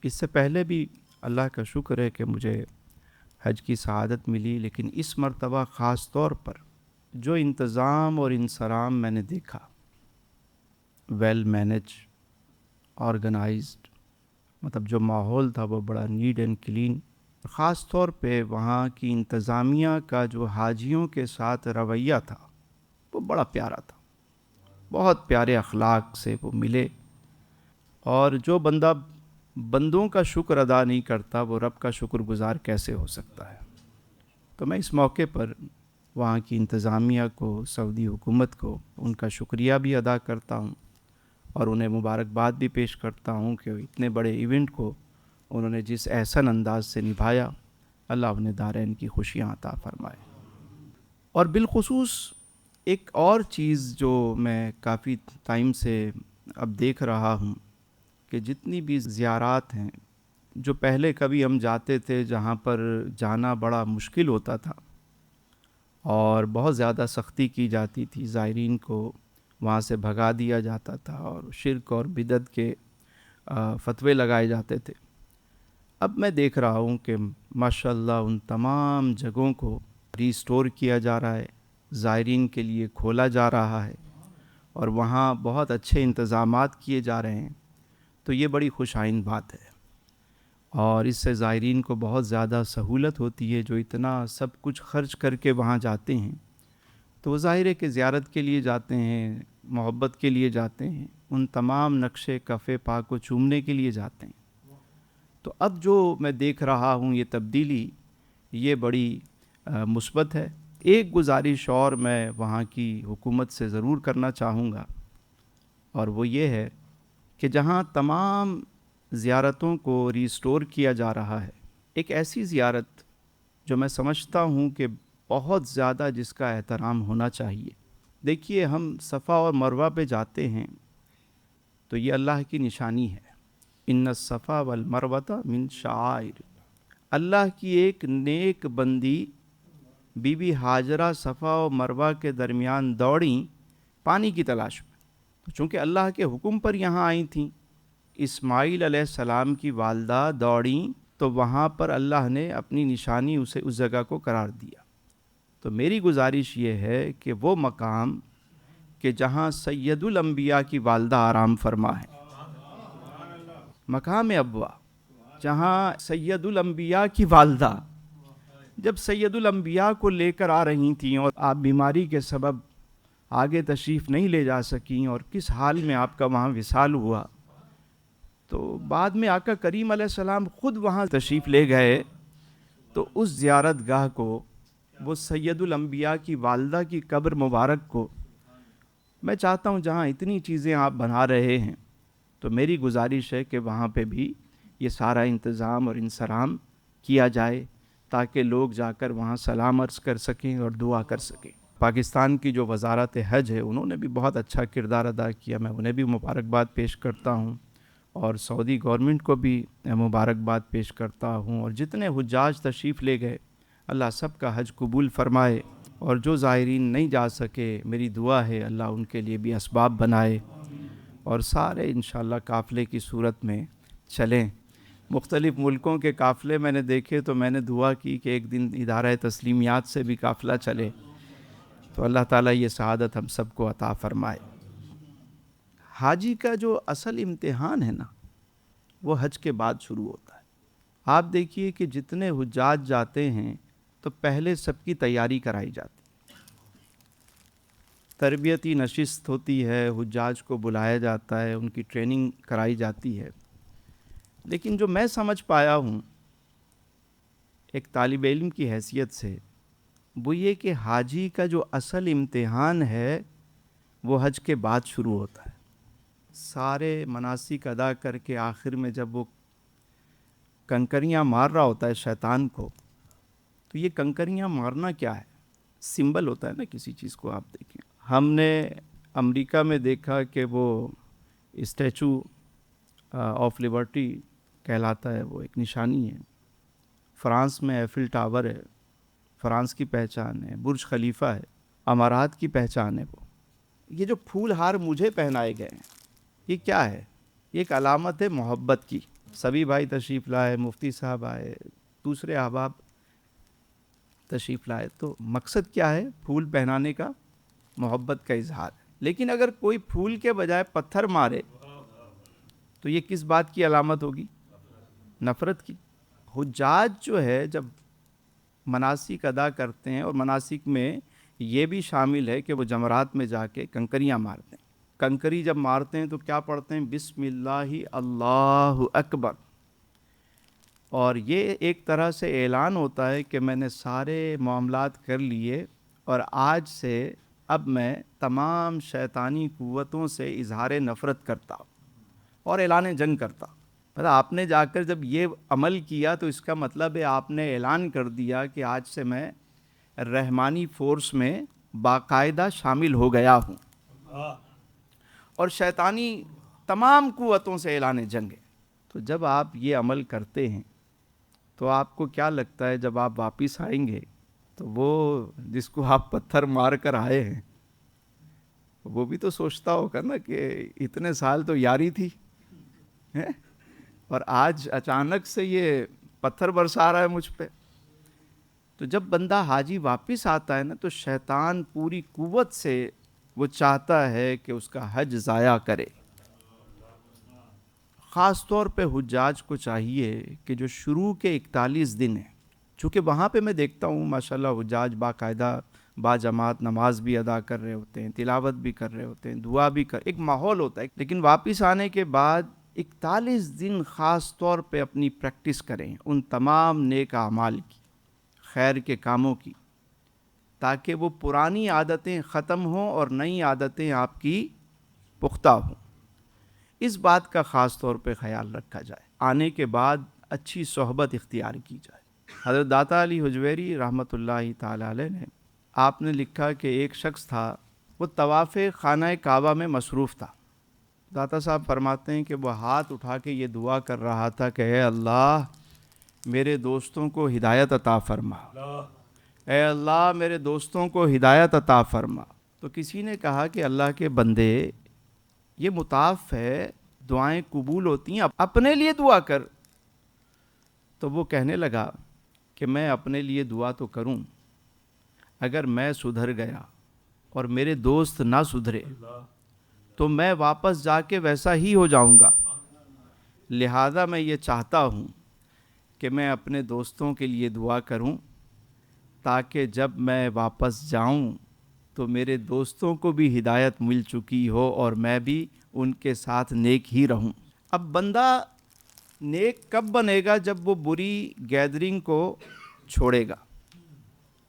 اس سے پہلے بھی اللہ کا شکر ہے کہ مجھے حج کی سعادت ملی، لیکن اس مرتبہ خاص طور پر جو انتظام اور انصرام میں نے دیکھا، ویل مینج، آرگنائزڈ، مطلب جو ماحول تھا وہ بڑا نیٹ اینڈ کلین. خاص طور پہ وہاں کی انتظامیہ کا جو حاجیوں کے ساتھ رویہ تھا وہ بڑا پیارا تھا. بہت پیارے اخلاق سے وہ ملے، اور جو بندہ بندوں کا شکر ادا نہیں کرتا وہ رب کا شکر گزار کیسے ہو سکتا ہے. تو میں اس موقع پر وہاں کی انتظامیہ کو، سعودی حکومت کو، ان کا شکریہ بھی ادا کرتا ہوں اور انہیں مبارکباد بھی پیش کرتا ہوں کہ اتنے بڑے ایونٹ کو انہوں نے جس احسن انداز سے نبھایا. اللہ انہیں دارین کی خوشیاں عطا فرمائے. اور بالخصوص ایک اور چیز جو میں کافی ٹائم سے اب دیکھ رہا ہوں کہ جتنی بھی زیارات ہیں جو پہلے کبھی ہم جاتے تھے جہاں پر جانا بڑا مشکل ہوتا تھا اور بہت زیادہ سختی کی جاتی تھی، زائرین کو وہاں سے بھگا دیا جاتا تھا اور شرک اور بدعت کے فتوے لگائے جاتے تھے. اب میں دیکھ رہا ہوں کہ ماشاءاللہ ان تمام جگہوں کو ریسٹور کیا جا رہا ہے، زائرین کے لیے کھولا جا رہا ہے اور وہاں بہت اچھے انتظامات کیے جا رہے ہیں. تو یہ بڑی خوش آئند بات ہے اور اس سے زائرین کو بہت زیادہ سہولت ہوتی ہے. جو اتنا سب کچھ خرچ کر کے وہاں جاتے ہیں تو وہ ظاہر ہے کہ زیارت کے لیے جاتے ہیں، محبت کے لیے جاتے ہیں، ان تمام نقشے کفے پاک کو چومنے کے لیے جاتے ہیں. تو اب جو میں دیکھ رہا ہوں یہ تبدیلی، یہ بڑی مثبت ہے. ایک گزارش اور میں وہاں کی حکومت سے ضرور کرنا چاہوں گا، اور وہ یہ ہے کہ جہاں تمام زیارتوں کو ریسٹور کیا جا رہا ہے، ایک ایسی زیارت جو میں سمجھتا ہوں کہ بہت زیادہ جس کا احترام ہونا چاہیے. دیکھیے، ہم صفا اور مروہ پہ جاتے ہیں تو یہ اللہ کی نشانی ہے. ان الصفا والمروۃ من شعائر. اللہ کی ایک نیک بندی بی بی ہاجرہ صفا و مروہ کے درمیان دوڑیں پانی کی تلاش میں. تو چونکہ اللہ کے حکم پر یہاں آئی تھیں، اسماعیل علیہ السلام کی والدہ دوڑیں تو وہاں پر اللہ نے اپنی نشانی اسے اس جگہ کو قرار دیا. تو میری گزارش یہ ہے کہ وہ مقام کہ جہاں سید الانبیاء کی والدہ آرام فرما ہے، مقام ابوا، جہاں سید الانبیاء کی والدہ جب سید الانبیاء کو لے کر آ رہی تھیں اور آپ بیماری کے سبب آگے تشریف نہیں لے جا سکیں اور کس حال میں آپ کا وہاں وصال ہوا، تو بعد میں آقا کریم علیہ السلام خود وہاں تشریف لے گئے. تو اس زیارت گاہ کو، وہ سید الانبیاء کی والدہ کی قبر مبارک کو، میں چاہتا ہوں جہاں اتنی چیزیں آپ بنا رہے ہیں تو میری گزارش ہے کہ وہاں پہ بھی یہ سارا انتظام اور انصرام کیا جائے تاکہ لوگ جا کر وہاں سلام عرض کر سکیں اور دعا کر سکیں. پاکستان کی جو وزارت حج ہے انہوں نے بھی بہت اچھا کردار ادا کیا، میں انہیں بھی مبارکباد پیش کرتا ہوں اور سعودی گورنمنٹ کو بھی مبارکباد پیش کرتا ہوں. اور جتنے حجاج تشریف لے گئے اللہ سب کا حج قبول فرمائے، اور جو زائرین نہیں جا سکے میری دعا ہے اللہ ان کے لیے بھی اسباب بنائے اور سارے انشاءاللہ قافلے کی صورت میں چلیں. مختلف ملکوں کے قافلے میں نے دیکھے تو میں نے دعا کی کہ ایک دن ادارہ تسلیمیات سے بھی قافلہ چلے. تو اللہ تعالیٰ یہ سعادت ہم سب کو عطا فرمائے. حاجی کا جو اصل امتحان ہے نا وہ حج کے بعد شروع ہوتا ہے. آپ دیکھیے کہ جتنے حجاج جاتے ہیں تو پہلے سب کی تیاری کرائی جاتی، تربیتی نشست ہوتی ہے، حجاج کو بلایا جاتا ہے، ان کی ٹریننگ کرائی جاتی ہے. لیکن جو میں سمجھ پایا ہوں ایک طالب علم کی حیثیت سے، وہ یہ کہ حاجی کا جو اصل امتحان ہے وہ حج کے بعد شروع ہوتا ہے. سارے مناسک ادا کر کے آخر میں جب وہ کنکریاں مار رہا ہوتا ہے شیطان کو، تو یہ کنکریاں مارنا کیا ہے؟ سمبل ہوتا ہے نا کسی چیز کو. آپ دیکھیں، ہم نے امریکہ میں دیکھا کہ وہ اسٹیچو آف لبرٹی کہلاتا ہے، وہ ایک نشانی ہے. فرانس میں ایفل ٹاور ہے، فرانس کی پہچان ہے. برج خلیفہ ہے، امارات کی پہچان ہے. وہ یہ جو پھول ہار مجھے پہنائے گئے ہیں یہ کیا ہے؟ یہ ایک علامت ہے محبت کی. سبھی بھائی تشریف لائے، مفتی صاحب آئے، دوسرے احباب تشریف لائے، تو مقصد کیا ہے؟ پھول پہنانے کا، محبت کا اظہار. لیکن اگر کوئی پھول کے بجائے پتھر مارے تو یہ کس بات کی علامت ہوگی؟ نفرت کی. حجاج جو ہے جب مناسک ادا کرتے ہیں، اور مناسک میں یہ بھی شامل ہے کہ وہ جمرات میں جا کے کنکریاں مارتے ہیں. کنکری جب مارتے ہیں تو کیا پڑھتے ہیں؟ بسم اللہ اللہ اکبر. اور یہ ایک طرح سے اعلان ہوتا ہے کہ میں نے سارے معاملات کر لیے، اور آج سے اب میں تمام شیطانی قوتوں سے اظہار نفرت کرتا ہوں اور اعلان جنگ کرتا ہوں. مطلب آپ نے جا کر جب یہ عمل کیا تو اس کا مطلب ہے آپ نے اعلان کر دیا کہ آج سے میں رحمانی فورس میں باقاعدہ شامل ہو گیا ہوں، اور شیطانی تمام قوتوں سے اعلان جنگ ہے. تو جب آپ یہ عمل کرتے ہیں تو آپ کو کیا لگتا ہے جب آپ واپس آئیں گے تو وہ جس کو آپ پتھر مار کر آئے ہیں وہ بھی تو سوچتا ہوگا نا کہ اتنے سال تو یاری تھی اور آج اچانک سے یہ پتھر برسا رہا ہے مجھ پہ. تو جب بندہ حاجی واپس آتا ہے نا تو شیطان پوری قوت سے وہ چاہتا ہے کہ اس کا حج ضائع کرے. خاص طور پہ حجاج کو چاہیے کہ جو شروع کے 41 دن ہیں، چونکہ وہاں پہ میں دیکھتا ہوں ماشاءاللہ حجاج باقاعدہ با جماعت نماز بھی ادا کر رہے ہوتے ہیں، تلاوت بھی کر رہے ہوتے ہیں، دعا بھی ایک ماحول ہوتا ہے. لیکن واپس آنے کے بعد 41 دن خاص طور پہ اپنی پریکٹس کریں ان تمام نیک اعمال کی، خیر کے کاموں کی، تاکہ وہ پرانی عادتیں ختم ہوں اور نئی عادتیں آپ کی پختہ ہوں. اس بات کا خاص طور پہ خیال رکھا جائے. آنے کے بعد اچھی صحبت اختیار کی جائے. حضرت داتا علی حجویری رحمۃ اللہ تعالی علیہ نے آپ نے لکھا کہ ایک شخص تھا، وہ طواف خانہ کعبہ میں مصروف تھا. داتا صاحب فرماتے ہیں کہ وہ ہاتھ اٹھا کے یہ دعا کر رہا تھا کہ اے اللہ میرے دوستوں کو ہدایت عطا فرما، اے اللہ میرے دوستوں کو ہدایت عطا فرما. تو کسی نے کہا کہ اللہ کے بندے یہ مطاف ہے، دعائیں قبول ہوتی ہیں، اپنے لیے دعا کر. تو وہ کہنے لگا کہ میں اپنے لیے دعا تو کروں، اگر میں سدھر گیا اور میرے دوست نہ سدھرے تو میں واپس جا کے ویسا ہی ہو جاؤں گا. لہذا میں یہ چاہتا ہوں کہ میں اپنے دوستوں کے لیے دعا کروں تاکہ جب میں واپس جاؤں تو میرے دوستوں کو بھی ہدایت مل چکی ہو اور میں بھی ان کے ساتھ نیک ہی رہوں. اب بندہ نیک کب بنے گا؟ جب وہ بری گیدرنگ کو چھوڑے گا.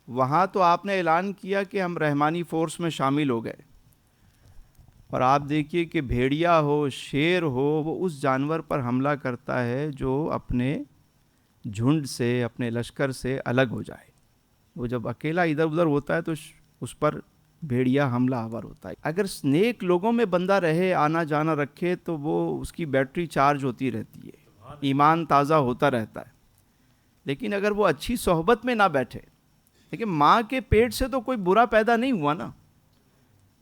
وہاں تو آپ نے اعلان کیا کہ ہم رحمانی فورس میں شامل ہو گئے، اور آپ دیکھیے کہ بھیڑیا ہو، شیر ہو، وہ اس جانور پر حملہ کرتا ہے جو اپنے جھنڈ سے، اپنے لشکر سے الگ ہو جائے. وہ جب اکیلا ادھر ادھر ہوتا ہے تو اس پر بھیڑیا حملہ آور ہوتا ہے. اگر نیک لوگوں میں بندہ رہے، آنا جانا رکھے، تو وہ اس کی بیٹری چارج ہوتی رہتی ہے، ایمان تازہ ہوتا رہتا ہے. لیکن اگر وہ اچھی صحبت میں نہ بیٹھے، لیکن ماں کے پیٹ سے تو کوئی برا پیدا نہیں ہوا نا.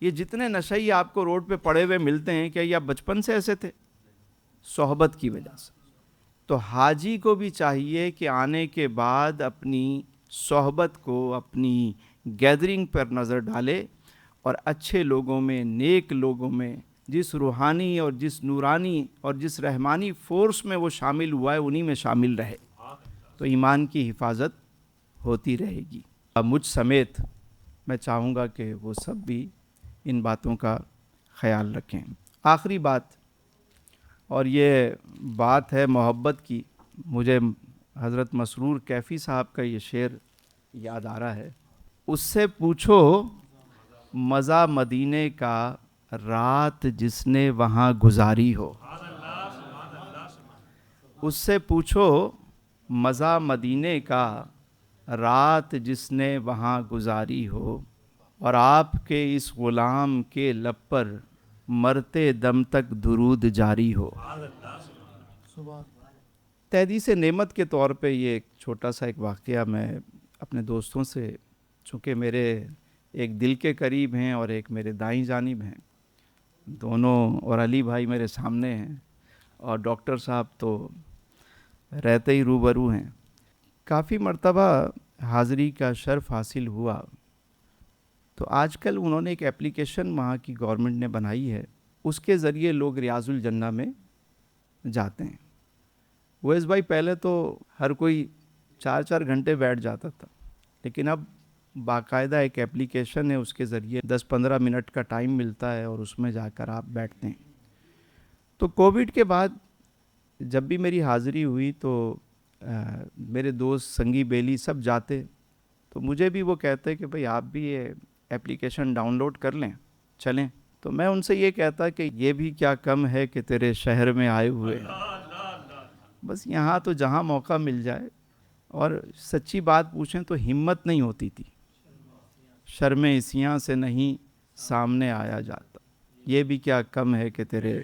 یہ جتنے نشئی آپ کو روڈ پہ پڑے ہوئے ملتے ہیں، کیا یہ بچپن سے ایسے تھے؟ صحبت کی وجہ سے. تو حاجی کو بھی چاہیے کہ آنے کے بعد اپنی صحبت کو، اپنی گیدرنگ پر نظر ڈالے، اور اچھے لوگوں میں، نیک لوگوں میں، جس روحانی اور جس نورانی اور جس رحمانی فورس میں وہ شامل ہوا ہے انہی میں شامل رہے، تو ایمان کی حفاظت ہوتی رہے گی. اب مجھ سمیت میں چاہوں گا کہ وہ سب بھی ان باتوں کا خیال رکھیں. آخری بات، اور یہ بات ہے محبت کی، مجھے حضرت مسرور کیفی صاحب کا یہ شعر یاد آ رہا ہے. اس سے پوچھو مزہ مدینے کا، رات جس نے وہاں گزاری ہو. اس سے پوچھو مزہ مدینے کا، رات جس نے وہاں گزاری ہو، اور آپ کے اس غلام کے لب پر مرتے دم تک درود جاری ہو. تحدیث نعمت کے طور پہ یہ ایک چھوٹا سا ایک واقعہ میں اپنے دوستوں سے، چونکہ میرے ایک دل کے قریب ہیں اور ایک میرے دائیں جانب ہیں دونوں، اور علی بھائی میرے سامنے ہیں، اور ڈاکٹر صاحب تو رہتے ہی روبرو ہیں. کافی مرتبہ حاضری کا شرف حاصل ہوا. تو آج کل انہوں نے ایک اپلیکیشن وہاں کی گورنمنٹ نے بنائی ہے, اس کے ذریعے لوگ ریاض الجنہ میں جاتے ہیں. ویس بھائی پہلے تو ہر کوئی 4 گھنٹے بیٹھ جاتا تھا, لیکن اب باقاعدہ ایک اپلیکیشن ہے, اس کے ذریعے 10-15 منٹ کا ٹائم ملتا ہے اور اس میں جا کر آپ بیٹھتے ہیں. تو کووڈ کے بعد جب بھی میری حاضری ہوئی تو میرے دوست سنگی بیلی سب جاتے, تو مجھے بھی وہ کہتے کہ بھئی آپ بھی یہ اپلیکیشن ڈاؤن لوڈ کر لیں, چلیں. تو میں ان سے یہ کہتا کہ یہ بھی کیا کم ہے کہ تیرے شہر میں آئے ہوئے ہیں, بس یہاں تو جہاں موقع مل جائے. اور سچی بات پوچھیں تو ہمت نہیں ہوتی تھی, شرم اسیاں سے نہیں سامنے آیا جاتا, یہ بھی کیا کم ہے کہ تیرے.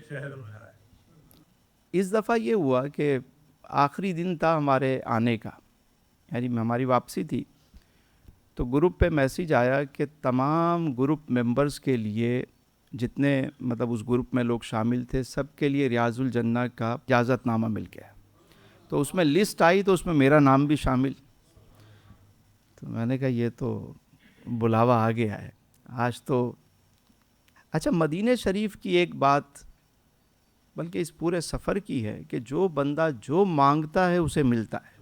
اس دفعہ یہ ہوا کہ آخری دن تھا ہمارے آنے کا, یعنی ہماری واپسی تھی. تو گروپ پہ میسیج آیا کہ تمام گروپ ممبرز کے لیے, جتنے مطلب اس گروپ میں لوگ شامل تھے, سب کے لیے ریاض الجنہ کا اجازت نامہ مل گیا. تو اس میں لسٹ آئی تو اس میں میرا نام بھی شامل. تو میں نے کہا یہ تو بلاوا آ گیا ہے آج تو. اچھا, مدینہ شریف کی ایک بات بلکہ اس پورے سفر کی ہے کہ جو بندہ جو مانگتا ہے اسے ملتا ہے.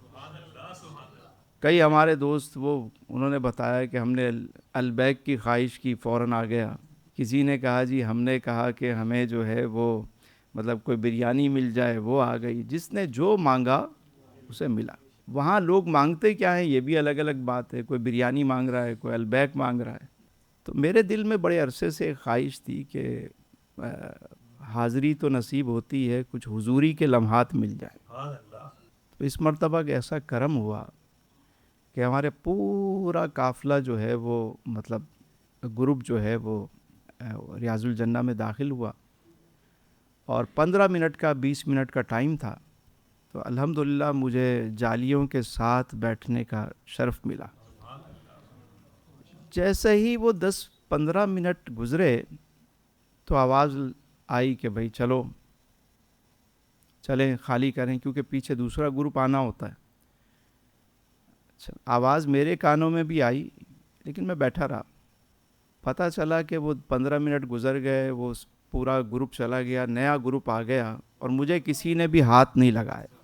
کئی ہمارے دوست انہوں نے بتایا کہ ہم نے البیک کی خواہش کی, فوراً آ گیا. کسی نے کہا جی ہم نے کہا کہ ہمیں جو ہے وہ مطلب کوئی بریانی مل جائے, وہ آ گئی. جس نے جو مانگا اسے ملا. وہاں لوگ مانگتے کیا ہیں یہ بھی الگ الگ بات ہے, کوئی بریانی مانگ رہا ہے, کوئی البیک مانگ رہا ہے. تو میرے دل میں بڑے عرصے سے خواہش تھی کہ حاضری تو نصیب ہوتی ہے, کچھ حضوری کے لمحات مل جائیں. تو اس مرتبہ ایسا کرم ہوا کہ ہمارے پورا قافلہ جو ہے وہ مطلب گروپ جو ہے وہ ریاض الجنہ میں داخل ہوا, اور 15 منٹ کا 20 منٹ کا ٹائم تھا. تو الحمدللہ مجھے جالیوں کے ساتھ بیٹھنے کا شرف ملا. جیسے ہی وہ 10-15 منٹ گزرے تو آواز آئی کہ بھئی چلو چلیں خالی کریں, کیونکہ پیچھے دوسرا گروپ آنا ہوتا ہے. آواز میرے کانوں میں بھی آئی, لیکن میں بیٹھا رہا. پتہ چلا کہ وہ 15 منٹ گزر گئے, وہ پورا گروپ چلا گیا, نیا گروپ آ گیا, اور مجھے کسی نے بھی ہاتھ نہیں لگایا.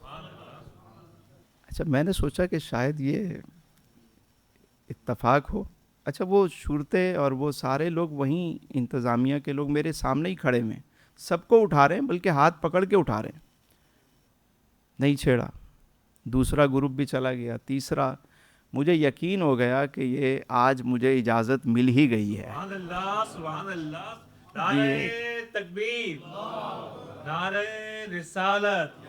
اچھا, میں نے سوچا کہ شاید یہ اتفاق ہو. اچھا, وہ صورتیں اور وہ سارے لوگ وہیں انتظامیہ کے لوگ میرے سامنے ہی کھڑے ہوئے, سب کو اٹھا رہے ہیں, بلکہ ہاتھ پکڑ کے اٹھا رہے ہیں. نہیں چھیڑا. دوسرا گروپ بھی چلا گیا, تیسرا. مجھے یقین ہو گیا کہ یہ آج مجھے اجازت مل ہی گئی ہے. سبحان اللہ, سبحان اللہ. نعرہ تکبیر, نعرہ رسالت.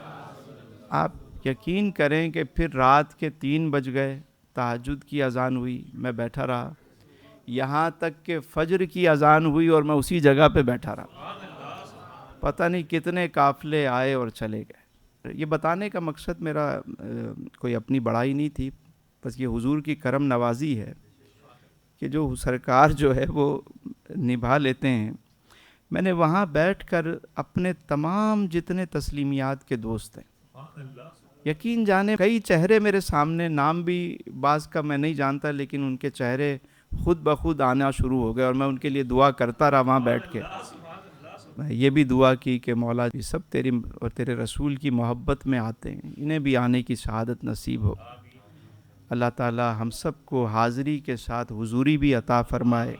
آپ یقین کریں کہ پھر رات کے 3 بج گئے, تہجد کی اذان ہوئی, میں بیٹھا رہا, یہاں تک کہ فجر کی اذان ہوئی اور میں اسی جگہ پہ بیٹھا رہا. پتہ نہیں کتنے قافلے آئے اور چلے گئے. یہ بتانے کا مقصد میرا کوئی اپنی بڑائی نہیں تھی, بس یہ حضور کی کرم نوازی ہے کہ جو سرکار جو ہے وہ نبھا لیتے ہیں. میں نے وہاں بیٹھ کر اپنے تمام جتنے تسلیمیات کے دوست ہیں, یقین جانے کئی چہرے میرے سامنے, نام بھی بعض کا میں نہیں جانتا, لیکن ان کے چہرے خود بخود آنا شروع ہو گئے, اور میں ان کے لیے دعا کرتا رہا وہاں بیٹھ کے. میں یہ بھی دعا کی کہ مولا یہ سب تیری اور تیرے رسول کی محبت میں آتے ہیں, انہیں بھی آنے کی شہادت نصیب ہو. اللہ تعالی ہم سب کو حاضری کے ساتھ حضوری بھی عطا فرمائے,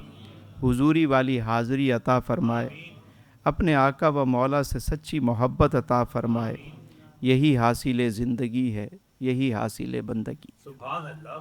حضوری والی حاضری عطا فرمائے, اپنے آقا و مولا سے سچی محبت عطا فرمائے. یہی حاصل زندگی ہے, یہی حاصل بندگی. سبحان اللہ.